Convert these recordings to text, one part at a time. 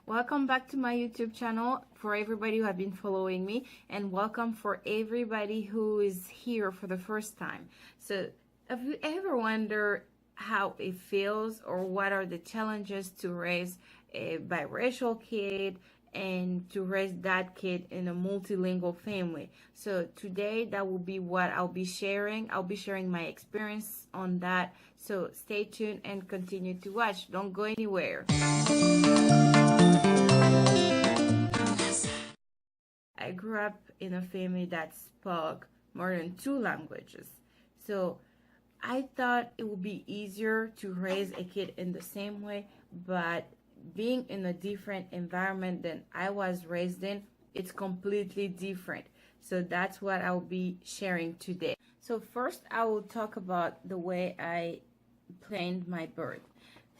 Welcome back to my YouTube channel for everybody who have been following me, and welcome for everybody who is here for the first time. So have you ever wondered how it feels or what are the challenges to raise a biracial kid and to raise that kid in a multilingual family? So today that will be what I'll be sharing. I'll be sharing my experience on that. So stay tuned and continue to watch. Don't go anywhere. I grew up in a family that spoke more than 2 languages. So I thought it would be easier to raise a kid in the same way, but being in a different environment than I was raised in, it's completely different. So that's what I'll be sharing today. So first I will talk about the way I planned my birth.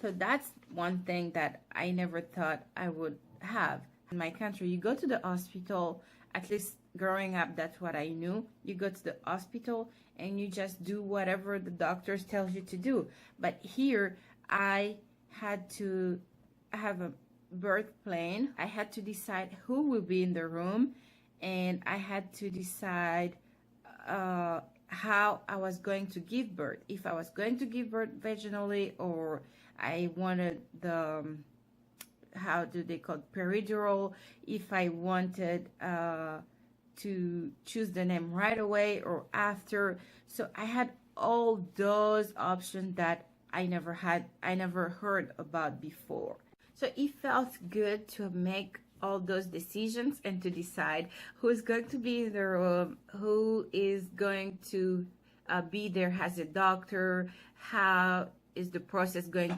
So that's one thing that I never thought I would have. In my country, you go to the hospital, at least growing up, that's what I knew. You go to the hospital and you just do whatever the doctors tell you to do. But here, I had to have a birth plan. I had to decide who will be in the room, and I had to decide how I was going to give birth. If I was going to give birth vaginally, or I wanted the how do they call it, peridural, if I wanted to choose the name right away or after. So I had all those options that I never heard about before. So it felt good to make all those decisions and to decide who's going to be in the room, who is going to be there as a doctor, how is the process going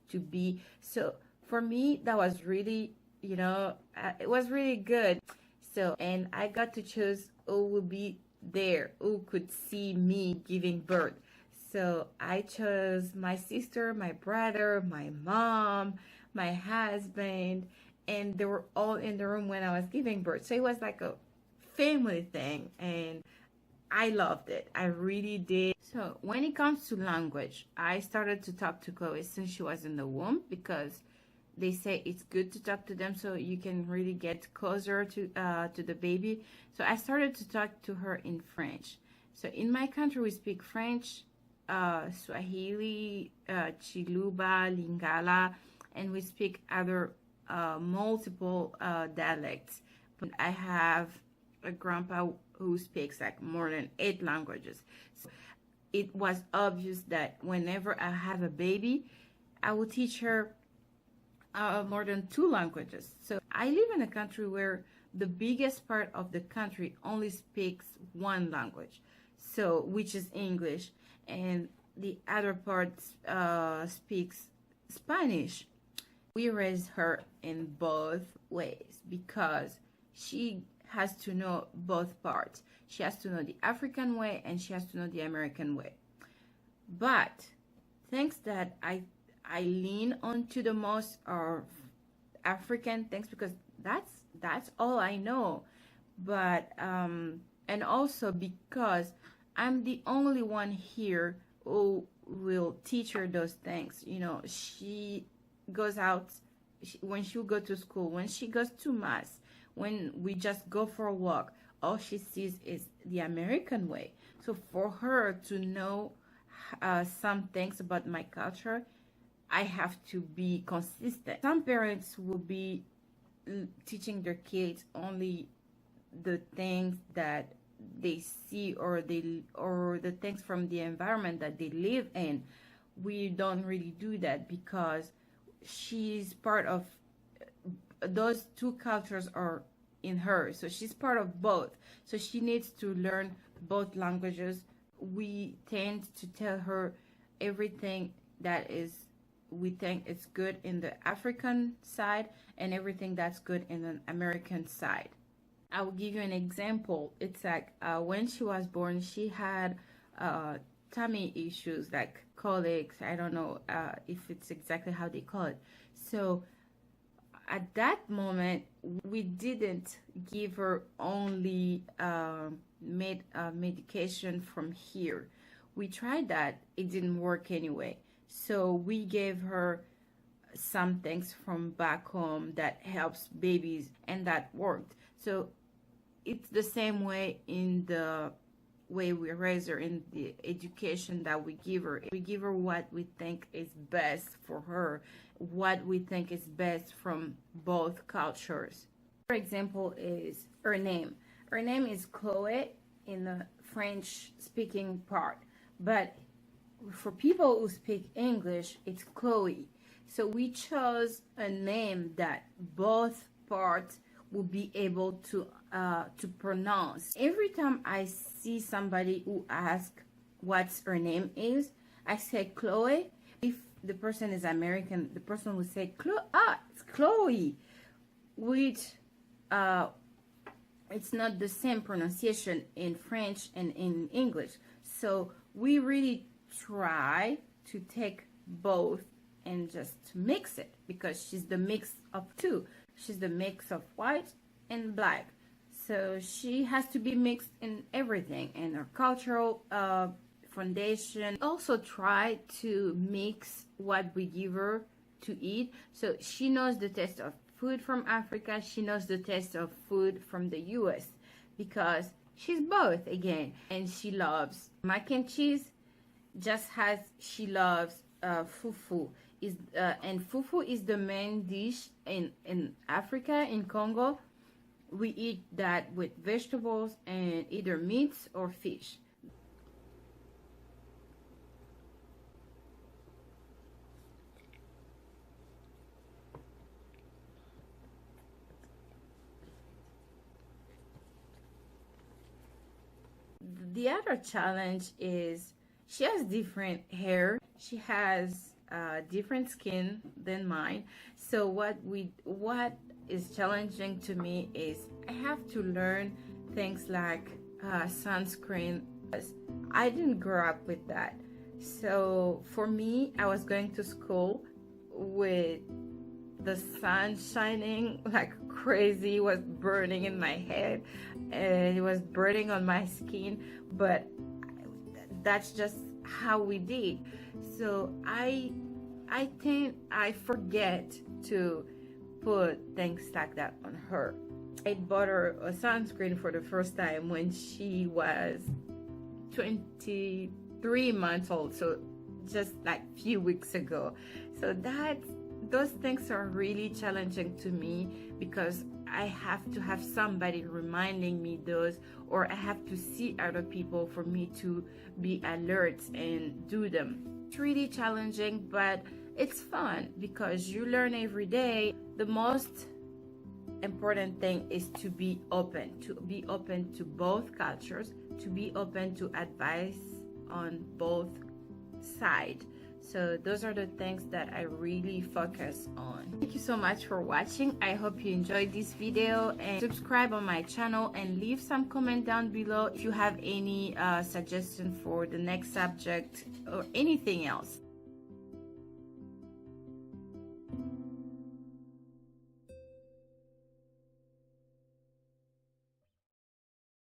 to be. So for me, that was really, it was really good. So, and I got to choose who would be there, who could see me giving birth. So I chose my sister, my brother, my mom, my husband, and they were all in the room when I was giving birth. So it was like a family thing, and I loved it. I really did. So when it comes to language, I started to talk to Chloe since she was in the womb, because they say it's good to talk to them so you can really get closer to the baby. So I started to talk to her in French. So in my country, we speak French, Swahili, Chiluba, Lingala, and we speak other multiple dialects. But I have a grandpa who speaks like more than 8 languages. So it was obvious that whenever I have a baby, I will teach her more than 2 languages. So I live in a country where the biggest part of the country only speaks 1 language, so which is English, and the other part speaks Spanish. We raise her in both ways because she has to know both parts. She has to know the African way and she has to know the American way. But things that I lean onto the most are African things, because that's all I know. But and also because I'm the only one here who will teach her those things. She goes out, when she go to school, when she goes to mass, when we just go for a walk, all she sees is the American way. So for her to know some things about my culture, I have to be consistent. Some parents will be teaching their kids only the things that they see, or the things from the environment that they live in. We don't really do that because she's part of those 2 cultures are in her. So she's part of both. So she needs to learn both languages. We tend to tell her everything that we think it's good in the African side and everything that's good in the American side. I will give you an example. It's like when she was born, she had tummy issues like colics. I don't know if it's exactly how they call it. So at that moment, we didn't give her only medication from here. We tried that. It didn't work anyway. So we gave her some things from back home that helps babies, and that worked. So it's the same way in the way we raise her, in the education that we give her. We give her what we think is best for her, what we think is best from both cultures. For example is her name. Her name is Chloe in the French speaking part, but for people who speak English, it's Chloe. So we chose a name that both parts will be able to pronounce. Every time I see somebody who asks what's her name is, I say Chloe. If the person is American, the person will say it's Chloe, which it's not the same pronunciation in French and in English. So we really try to take both and just mix it, because she's the mix of two. She's the mix of white and black. So she has to be mixed in everything, in her cultural foundation. Also try to mix what we give her to eat. So she knows the taste of food from Africa. She knows the taste of food from the US, because she's both again. And she loves mac and cheese just as she loves fufu. And fufu is the main dish in Africa, in Congo. We eat that with vegetables and either meats or fish. The other challenge is she has different hair. She has different skin than mine. So what is challenging to me is I have to learn things like sunscreen. I didn't grow up with that. So for me, I was going to school with the sun shining like crazy. It was burning in my head and it was burning on my skin, but that's just how we did. So I think I forget to put things like that on her. I bought her a sunscreen for the first time when she was 23 months old, so just like a few weeks ago. So those things are really challenging to me, because I have to have somebody reminding me those, or I have to see other people for me to be alert and do them. It's really challenging, but it's fun because you learn every day. The most important thing is to be open to both cultures, to be open to advice on both sides. So those are the things that I really focus on. Thank you so much for watching. I hope you enjoyed this video, and subscribe on my channel and leave some comment down below if you have any suggestion for the next subject or anything else.